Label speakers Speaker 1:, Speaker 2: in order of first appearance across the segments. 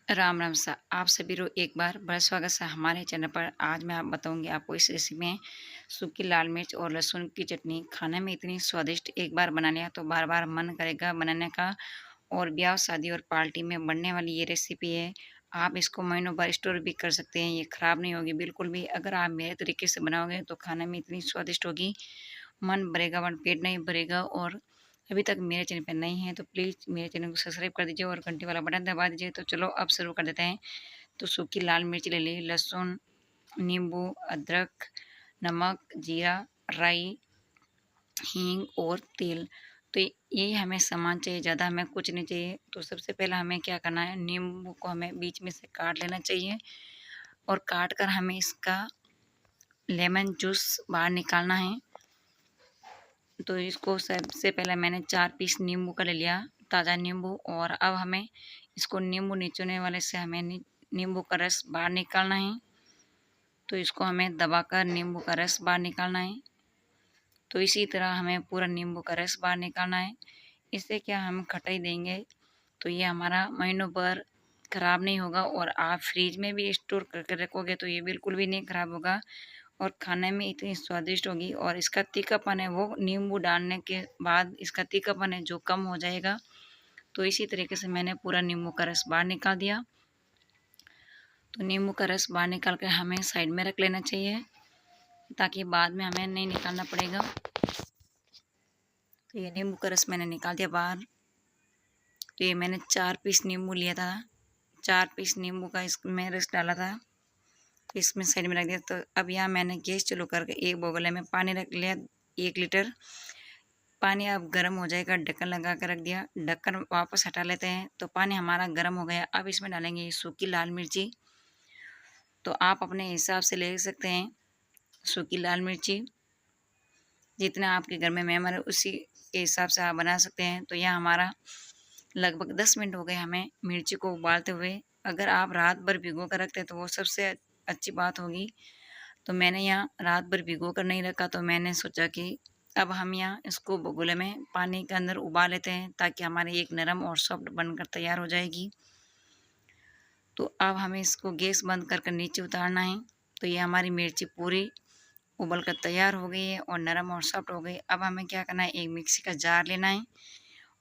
Speaker 1: राम राम सा आप सभी को एक बार बड़ा स्वागत है हमारे चैनल पर। आज मैं आप बताऊंगी आपको इस रेसिपी में सूखी लाल मिर्च और लहसुन की चटनी खाने में इतनी स्वादिष्ट, एक बार बना लिया तो बार बार मन करेगा बनाने का। और ब्याह शादी और पार्टी में बनने वाली ये रेसिपी है। आप इसको महीनों बार स्टोर भी कर सकते हैं, ये खराब नहीं होगी बिल्कुल भी। अगर आप मेरे तरीके से बनाओगे तो खाने में इतनी स्वादिष्ट होगी, मन भरेगा वन पेट नहीं भरेगा। और अभी तक मेरे चैनल पर नहीं है तो प्लीज़ मेरे चैनल को सब्सक्राइब कर दीजिए और घंटी वाला बटन दबा दीजिए। तो चलो अब शुरू कर देते हैं। तो सूखी लाल मिर्च ले ली, लहसुन, नींबू, अदरक, नमक, जीरा, राई, हींग और तेल। तो ये हमें सामान चाहिए, ज़्यादा हमें कुछ नहीं चाहिए। तो सबसे पहले हमें क्या करना है, नींबू को हमें बीच में से काट लेना चाहिए और काट कर हमें इसका लेमन जूस बाहर निकालना है। तो इसको सबसे पहले मैंने 4 पीस नींबू का ले लिया, ताज़ा नींबू। और अब हमें इसको नींबू निचोड़ने वाले से हमें नींबू का रस बाहर निकालना है। तो इसको हमें दबाकर नींबू का रस बाहर निकालना है। तो इसी तरह हमें पूरा नींबू का रस बाहर निकालना है। इससे क्या हम खटाई देंगे तो ये हमारा महीनों भर ख़राब नहीं होगा। और आप फ्रिज में भी स्टोर करके रखोगे तो ये बिल्कुल भी नहीं ख़राब होगा और खाने में इतनी स्वादिष्ट होगी। और इसका तीखापन है वो नींबू डालने के बाद इसका तीखापन है जो कम हो जाएगा। तो इसी तरीके से मैंने पूरा नींबू का रस बाहर निकाल दिया। तो नींबू का रस बाहर निकाल कर हमें साइड में रख लेना चाहिए ताकि बाद में हमें नहीं निकालना पड़ेगा। तो ये नींबू का रस मैंने निकाल दिया बाहर। तो ये मैंने 4 पीस नींबू लिया था, 4 पीस नींबू का इसमें रस डाला था। तो इसमें साइड में रख दिया। तो अब यहाँ मैंने गैस चालू करके एक बगले में पानी रख लिया, 1 लीटर पानी। अब गर्म हो जाएगा, ढक्कन लगा कर रख दिया। ढक्कन वापस हटा लेते हैं। तो पानी हमारा गर्म हो गया। अब इसमें डालेंगे सूखी लाल मिर्ची। तो आप अपने हिसाब से ले सकते हैं सूखी लाल मिर्ची, जितना आपके घर में मेहमान है उसी के हिसाब से आप बना सकते हैं। तो यह हमारा लगभग 10 मिनट हो गए हमें मिर्ची को उबालते हुए। अगर आप रात भर भिगो कर रखते हैं तो वो सबसे अच्छी बात होगी। तो मैंने यहाँ रात भर भिगो कर नहीं रखा, तो मैंने सोचा कि अब हम यहाँ इसको बगुले में पानी के अंदर उबाल लेते हैं ताकि हमारे एक नरम और सॉफ्ट बनकर तैयार हो जाएगी। तो अब हमें इसको गैस बंद कर नीचे उतारना है। तो ये हमारी मिर्ची पूरी उबल कर तैयार हो गई है और नरम और सॉफ्ट हो गई। अब हमें क्या करना है, एक मिक्सी का जार लेना है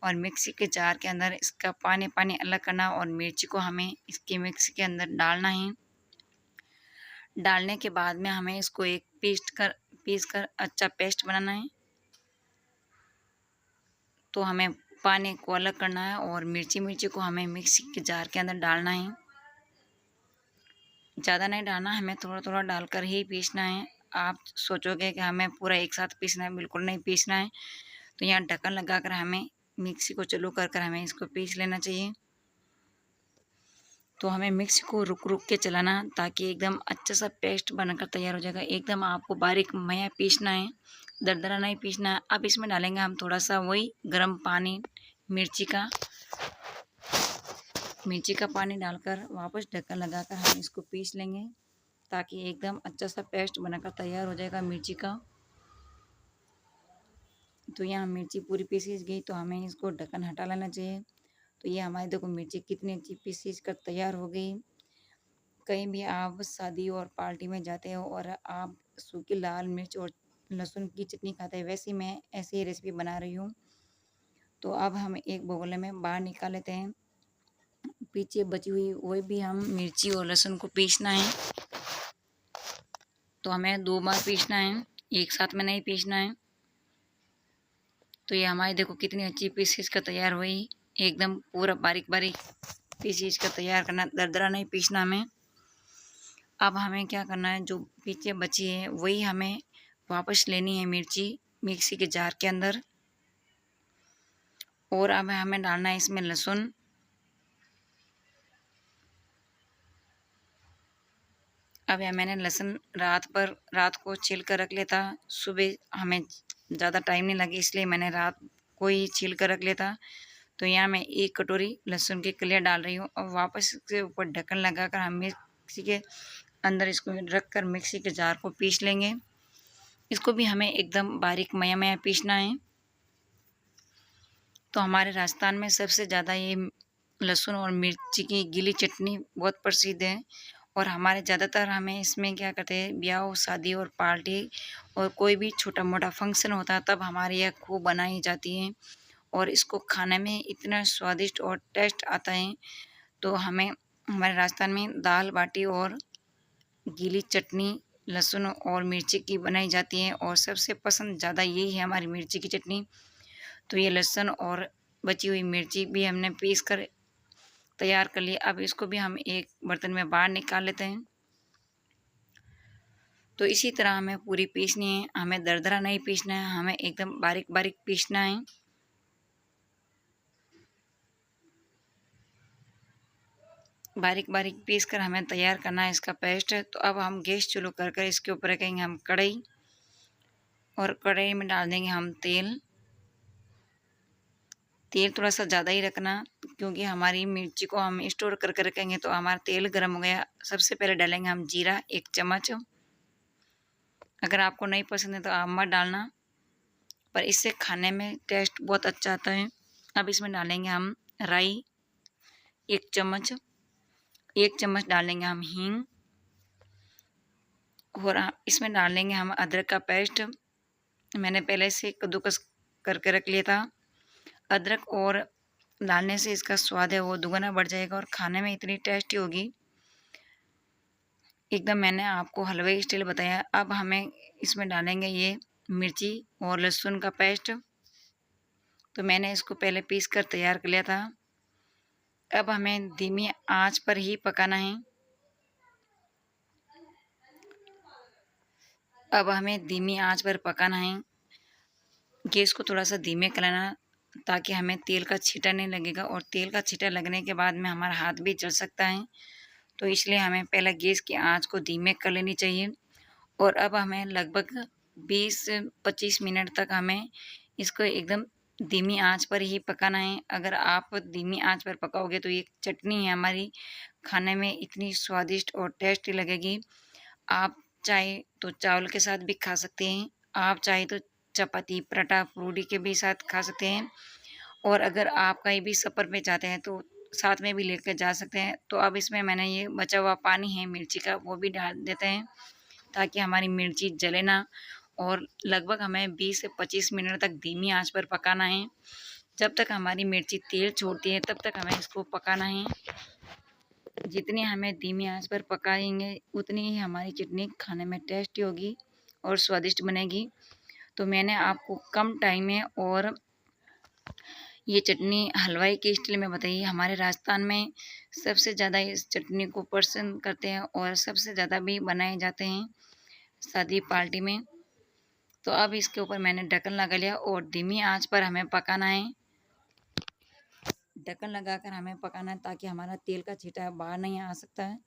Speaker 1: और मिक्सी के जार के अंदर इसका पानी पानी अलग करना और मिर्ची को हमें इसके मिक्सी के अंदर डालना है। डालने के बाद में हमें इसको एक पीस कर अच्छा पेस्ट बनाना है। तो हमें पानी को अलग करना है और मिर्ची को हमें मिक्सी के जार के अंदर डालना है। ज़्यादा नहीं डालना, हमें थोड़ा थोड़ा डालकर ही पीसना है। आप सोचोगे कि हमें पूरा एक साथ पीसना है, बिल्कुल नहीं पीसना है। तो यहाँ ढक्कन लगाकर हमें मिक्सी को चालू कर हमें इसको पीस लेना चाहिए। तो हमें मिक्सी को रुक रुक के चलाना ताकि एकदम अच्छा सा पेस्ट बनकर तैयार हो जाएगा। एकदम आपको बारीक मया पीसना है, दरदरा नहीं पीसना है। अब इसमें डालेंगे हम थोड़ा सा वही गर्म पानी, मिर्ची का पानी डालकर वापस ढक्कन लगाकर हम इसको पीस लेंगे ताकि एकदम अच्छा सा पेस्ट बनाकर तैयार हो जाएगा मिर्ची का। तो यहाँ मिर्ची पूरी पीस गई तो हमें इसको ढक्कन हटा लेना चाहिए। तो ये हमारी देखो मिर्ची कितनी अच्छी पीस कर तैयार हो गई। कहीं भी आप शादी और पार्टी में जाते हो और आप सूखी लाल मिर्च और लहसुन की चटनी खाते हैं, वैसे मैं ऐसी ही रेसिपी बना रही हूँ। तो अब हम एक बगोले में बाहर निकाल लेते हैं। पीछे बची हुई वही भी हम मिर्ची और लहसुन को पीसना है। तो हमें 2 बार पीसना है, एक साथ में नहीं पीसना है। तो ये हमारी देखो कितनी अच्छी पीसीज का तैयार हुई, एकदम पूरा बारीक बारीक पीसीज का तैयार करना, दरदरा नहीं पीसना हमें। अब हमें क्या करना है, जो पीछे बची है वही हमें वापस लेनी है मिर्ची मिक्सी के जार के अंदर। और अब हमें डालना है इसमें लहसुन। अब यह मैंने लहसुन रात को छील कर रख लिया था। सुबह हमें ज़्यादा टाइम नहीं लगी इसलिए मैंने रात को ही छील कर रख लिया था। तो यहाँ मैं 1 कटोरी लहसुन की कलियाँ डाल रही हूँ और वापस से ऊपर ढक्कन लगाकर हम मिक्सी के अंदर इसको रख कर मिक्सी के जार को पीस लेंगे। इसको भी हमें एकदम बारीक मया मया पीसना है। तो हमारे राजस्थान में सबसे ज़्यादा ये लहसुन और मिर्ची की गीली चटनी बहुत प्रसिद्ध है और हमारे ज़्यादातर हमें इसमें क्या करते हैं, ब्याह शादी और पार्टी और कोई भी छोटा मोटा फंक्शन होता है तब हमारे यहाँ खूब बनाई जाती है और इसको खाने में इतना स्वादिष्ट और टेस्ट आता है। तो हमें हमारे राजस्थान में दाल बाटी और गीली चटनी लहसुन और मिर्ची की बनाई जाती है और सबसे पसंद ज़्यादा यही है हमारी मिर्ची की चटनी। तो ये लहसुन और बची हुई मिर्ची भी हमने पीस कर तैयार कर लिया। अब इसको भी हम एक बर्तन में बाहर निकाल लेते हैं। तो इसी तरह हमें पूरी पीसनी है, हमें दरदरा नहीं पीसना है, हमें एकदम बारीक बारीक पीसना है। बारीक बारीक पीस कर हमें तैयार करना है इसका पेस्ट। तो अब हम गैस चालू कर कर इसके ऊपर रखेंगे हम कढ़ाई और कढ़ाई में डाल देंगे हम तेल। तेल थोड़ा सा ज़्यादा ही रखना क्योंकि हमारी मिर्ची को हम स्टोर करके रखेंगे। तो हमारा तेल गर्म हो गया। सबसे पहले डालेंगे हम जीरा 1 चम्मच। अगर आपको नहीं पसंद है तो आप मत डालना, पर इससे खाने में टेस्ट बहुत अच्छा आता है। अब इसमें डालेंगे हम राई 1 चम्मच। 1 चम्मच डालेंगे हम हींग और इसमें डालेंगे हम अदरक का पेस्ट। मैंने पहले से कद्दूकस करके रख लिया था। अदरक और डालने से इसका स्वाद है वो दुगना बढ़ जाएगा और खाने में इतनी टेस्टी होगी एकदम। मैंने आपको हलवाई स्टाइल बताया। अब हमें इसमें डालेंगे ये मिर्ची और लहसुन का पेस्ट। तो मैंने इसको पहले पीस कर तैयार कर लिया था। अब हमें धीमी आंच पर ही पकाना है। अब हमें धीमी आंच पर पकाना है। गैस को थोड़ा सा धीमे करना ताकि हमें तेल का छींटा नहीं लगेगा और तेल का छींटा लगने के बाद में हमारा हाथ भी जल सकता है। तो इसलिए हमें पहले गैस की आंच को धीमे कर लेनी चाहिए। और अब हमें लगभग 20-25 मिनट तक हमें इसको एकदम धीमी आंच पर ही पकाना है। अगर आप धीमी आंच पर पकाओगे तो ये चटनी है हमारी खाने में इतनी स्वादिष्ट और टेस्टी लगेगी। आप चाहे तो चावल के साथ भी खा सकते हैं, आप चाहे तो चपाती पराठा पूड़ी के भी साथ खा सकते हैं और अगर आप कहीं भी सफ़र में जाते हैं तो साथ में भी लेकर जा सकते हैं। तो अब इसमें मैंने ये बचा हुआ पानी है मिर्ची का वो भी डाल देते हैं ताकि हमारी मिर्ची जले ना। और लगभग हमें 20 से 25 मिनट तक धीमी आंच पर पकाना है। जब तक हमारी मिर्ची तेल छोड़ती है तब तक हमें इसको पकाना है। जितनी हमें धीमी आंच पर पकाएंगे उतनी ही हमारी चटनी खाने में टेस्टी होगी और स्वादिष्ट बनेगी। तो मैंने आपको कम टाइम में और ये चटनी हलवाई के स्टाइल में बताई। हमारे राजस्थान में सबसे ज़्यादा इस चटनी को पसंद करते हैं और सबसे ज़्यादा भी बनाए जाते हैं शादी पार्टी में। तो अब इसके ऊपर मैंने ढक्कन लगा लिया और धीमी आंच पर हमें पकाना है। ढक्कन लगाकर हमें पकाना है ताकि हमारा तेल का छींटा बाहर नहीं आ सकता है।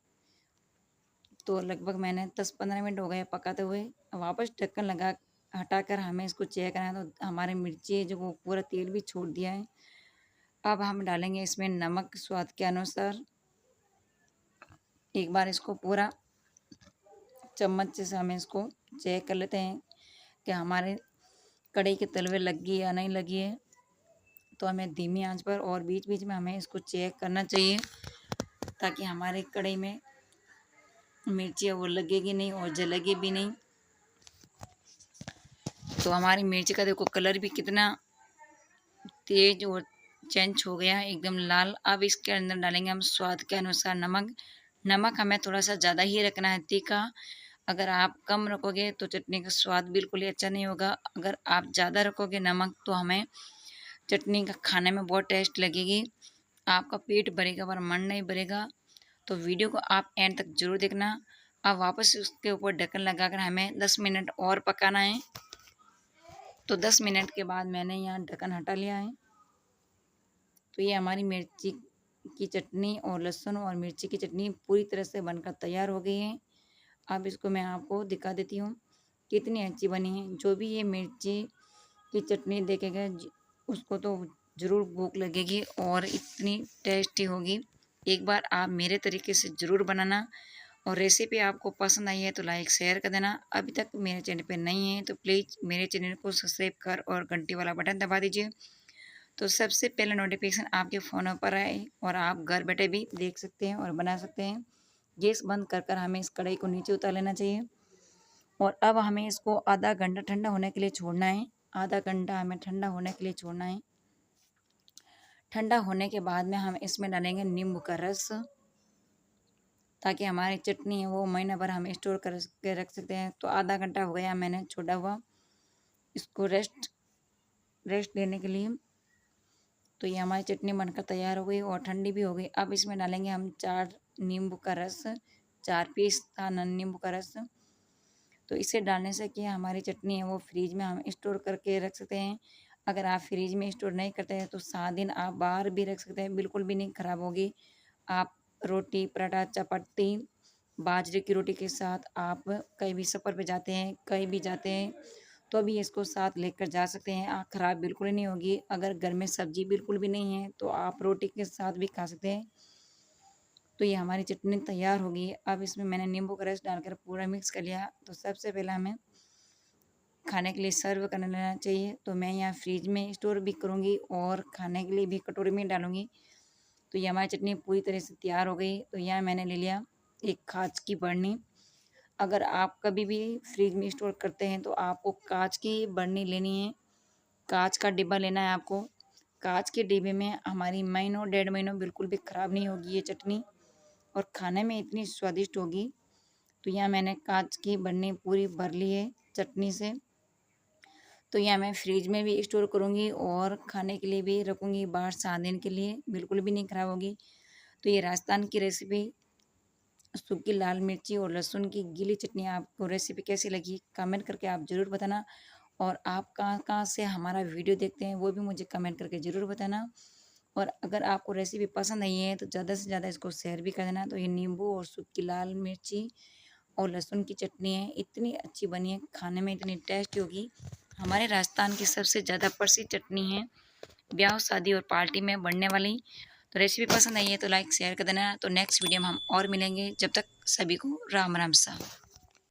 Speaker 1: तो लगभग मैंने 10-15 मिनट हो गए पकाते हुए। वापस ढक्कन लगा हटाकर हमें इसको चेक करना है। तो हमारी मिर्ची जो वो पूरा तेल भी छोड़ दिया है। अब हम डालेंगे इसमें नमक स्वाद के अनुसार। एक बार इसको पूरा चम्मच से हमें इसको चेक कर लेते हैं कि हमारे कढ़ाई के तलवे लगी या नहीं लगी है। तो हमें धीमी आंच पर और बीच बीच में हमें इसको चेक करना चाहिए ताकि हमारे कढ़ाई में मिर्ची वो लगेगी नहीं और जलेगी भी नहीं। तो हमारी मिर्ची का देखो कलर भी कितना तेज और चेंज हो गया एकदम लाल। अब इसके अंदर डालेंगे हम स्वाद के अनुसार नमक। नमक हमें थोड़ा सा ज़्यादा ही रखना है तीखा। अगर आप कम रखोगे तो चटनी का स्वाद बिल्कुल ही अच्छा नहीं होगा। अगर आप ज़्यादा रखोगे नमक तो हमें चटनी का खाने में बहुत टेस्ट लगेगी। आपका पेट भरेगा पर मन नहीं भरेगा। तो वीडियो को आप एंड तक ज़रूर देखना। अब वापस उसके ऊपर ढक्कन लगाकर हमें 10 मिनट और पकाना है। तो 10 मिनट के बाद मैंने यहाँ ढक्कन हटा लिया है। तो ये हमारी मिर्ची की चटनी और लहसुन और मिर्ची की चटनी पूरी तरह से बनकर तैयार हो गई है। अब इसको मैं आपको दिखा देती हूँ कितनी अच्छी बनी है। जो भी ये मिर्ची की चटनी देखेगा उसको तो ज़रूर भूख लगेगी और इतनी टेस्टी होगी। एक बार आप मेरे तरीके से ज़रूर बनाना और रेसिपी आपको पसंद आई है तो लाइक शेयर कर देना। अभी तक मेरे चैनल पे नहीं है तो प्लीज़ मेरे चैनल को सब्सक्राइब कर और घंटी वाला बटन दबा दीजिए। तो सबसे पहले नोटिफिकेशन आपके फ़ोन पर आए और आप घर बैठे भी देख सकते हैं और बना सकते हैं। गैस बंद कर कर हमें इस कढ़ाई को नीचे उतार लेना चाहिए और अब हमें इसको आधा घंटा ठंडा होने के लिए छोड़ना है। आधा घंटा हमें ठंडा होने के लिए छोड़ना है। ठंडा होने के बाद में हम इसमें डालेंगे नींबू का रस, ताकि हमारी चटनी है वो महीना भर हम स्टोर कर के रख सकते हैं। तो आधा घंटा हो गया मैंने छोड़ा हुआ इसको रेस्ट देने के लिए। तो ये हमारी चटनी बनकर तैयार हो गई और ठंडी भी हो गई। अब इसमें डालेंगे हम 4 नींबू का रस, 4 पीस था नींबू का रस। तो इसे डालने से क्या हमारी चटनी है वो फ्रिज में हम स्टोर करके रख सकते हैं। अगर आप फ्रिज में स्टोर नहीं करते हैं तो 7 दिन आप बाहर भी रख सकते हैं, बिल्कुल भी नहीं खराब होगी। आप रोटी, पराठा, चपाती, बाजरे की रोटी के साथ आप कहीं भी सफ़र पे जाते हैं, कहीं भी जाते हैं तो भी इसको साथ लेकर जा सकते हैं। ख़राब बिल्कुल ही नहीं होगी। अगर घर में सब्ज़ी बिल्कुल भी नहीं है तो आप रोटी के साथ भी खा सकते हैं। तो ये हमारी चटनी तैयार होगी। अब इसमें मैंने नींबू का रस डालकर पूरा मिक्स कर लिया। तो सबसे पहले हमें खाने के लिए सर्व कर लेना चाहिए। तो मैं यहाँ फ्रिज में स्टोर भी करूँगी और खाने के लिए भी कटोरी में डालूँगी। तो ये हमारी चटनी पूरी तरह से तैयार हो गई। तो यहाँ मैंने ले लिया एक काँच की बरनी। अगर आप कभी भी फ्रिज में स्टोर करते हैं तो आपको काँच की बरनी लेनी है, काँच का डिब्बा लेना है आपको। काँच के डिब्बे में हमारी महीनों, डेढ़ महीनों बिल्कुल भी ख़राब नहीं होगी ये चटनी और खाने में इतनी स्वादिष्ट होगी। तो यहाँ मैंने काँच की बरनी पूरी भर ली है चटनी से। तो यहाँ मैं फ्रिज में भी स्टोर करूँगी और खाने के लिए भी रखूँगी बाहर 7 दिन के लिए, बिल्कुल भी नहीं ख़राब होगी। तो ये राजस्थान की रेसिपी सूखी लाल मिर्ची और लहसुन की गीली चटनी आपको रेसिपी कैसी लगी कमेंट करके आप ज़रूर बताना। और आप कहाँ-कहाँ से हमारा वीडियो देखते हैं वो भी मुझे कमेंट करके ज़रूर बताना। और अगर आपको रेसिपी पसंद आई है तो ज़्यादा से ज़्यादा इसको शेयर भी कर देना। तो ये नींबू और सूखी लाल मिर्ची और लहसुन की चटनी है, इतनी अच्छी बनी है, खाने में इतनी टेस्टी होगी। हमारे राजस्थान की सबसे ज़्यादा प्रसिद्ध चटनी है, ब्याह शादी और पार्टी में बनने वाली। तो रेसिपी पसंद आई है तो लाइक शेयर कर देना। तो नेक्स्ट वीडियो में हम और मिलेंगे, जब तक सभी को राम राम सा।